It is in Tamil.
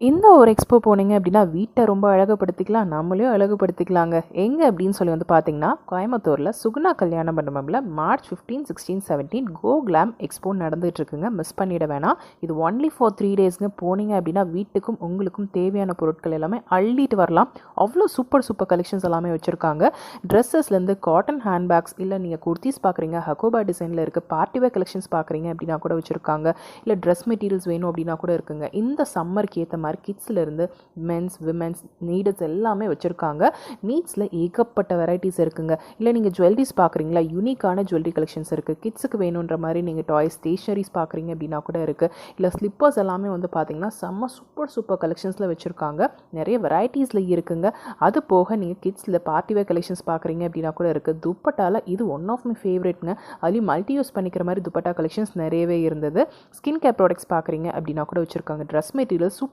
இந்த ஒரு எக்ஸ்போ போனீங்க அப்படின்னா வீட்டை ரொம்ப அழகுபடுத்திக்கலாம், நம்மளையும் அழகுபடுத்திக்கலாங்க. எங்கே அப்படின்னு சொல்லி வந்து பார்த்தீங்கன்னா, கோயம்புத்தூரில் சுகுணா கல்யாண மண்டபமில் மார்ச் 15, 16, 17 கோ கிளாம் எக்ஸ்போ நடந்துட்டு இருக்குங்க. மிஸ் பண்ணிட வேணாம். இது ஒன்லி ஃபார் 3 டேஸ்ங்க. போனீங்க அப்படின்னா வீட்டுக்கும் உங்களுக்கும் தேவையான பொருட்கள் எல்லாமே அள்ளிட்டு வரலாம். அவ்வளோ சூப்பர் சூப்பர் கலெக்ஷன்ஸ் எல்லாமே வச்சுருக்காங்க. ட்ரெஸ்ஸஸ்லேருந்து காட்டன் ஹேண்ட்பேக்ஸ், இல்லை நீங்கள் குர்த்திஸ் பார்க்குறீங்க, ஹக்கோபா டிசைனில் இருக்குது, பார்ட்டிவேர் கலெக்ஷன்ஸ் பார்க்குறீங்க அப்படின்னா கூட வச்சுருக்காங்க. இல்லை ட்ரெஸ் மெட்டீரியல்ஸ் வேணும் அப்படின்னா கூட இருக்குங்க. இந்த சம்மருக்கு ஏற்ற மாதிரி கிட்ஸ்லேருந்து மென்ஸ் விமென்ஸ் நீடட்ஸ் எல்லாமே வச்சுருக்காங்க. நீட்ஸில் ஏகப்பட்ட வெரைட்டிஸ் இருக்குங்க. இல்லை நீங்கள் ஜுவல்லரிஸ் பார்க்குறீங்களா, யூனிக்கான ஜுவல்லரி கலெக்ஷன்ஸ் இருக்குது. கிட்ஸுக்கு வேணுன்ற மாதிரி நீங்கள் டாய்ஸ் ஸ்டேஷ்னரிஸ் பார்க்குறீங்க அப்படின்னா கூட இருக்குது. இல்லை ஸ்லிப்பர்ஸ் எல்லாமே வந்து பார்த்தீங்கன்னா செம்ம சூப்பர் சூப்பர் கலெக்ஷன்ஸில் வச்சுருக்காங்க. நிறைய வெரைட்டிஸில் இருக்குங்க. அது போக நீங்கள் கிட்ஸில் பார்ட்டிவேர் கலெக்ஷன்ஸ் பார்க்குறீங்க அப்படின்னா கூட இருக்குது. துப்பட்டாவில் இது ஒன் ஆஃப் மை ஃபேவரட்ங்க. அதுலேயும் மல்டி யூஸ் பண்ணிக்கிற மாதிரி துப்பட்டா கலெக்ஷன்ஸ் நிறையவே இருந்தது. ஸ்கின் கேர் ப்ராடக்ட்ஸ் பார்க்குறீங்க அப்படின்னா கூட வச்சுருக்காங்க. Dress material super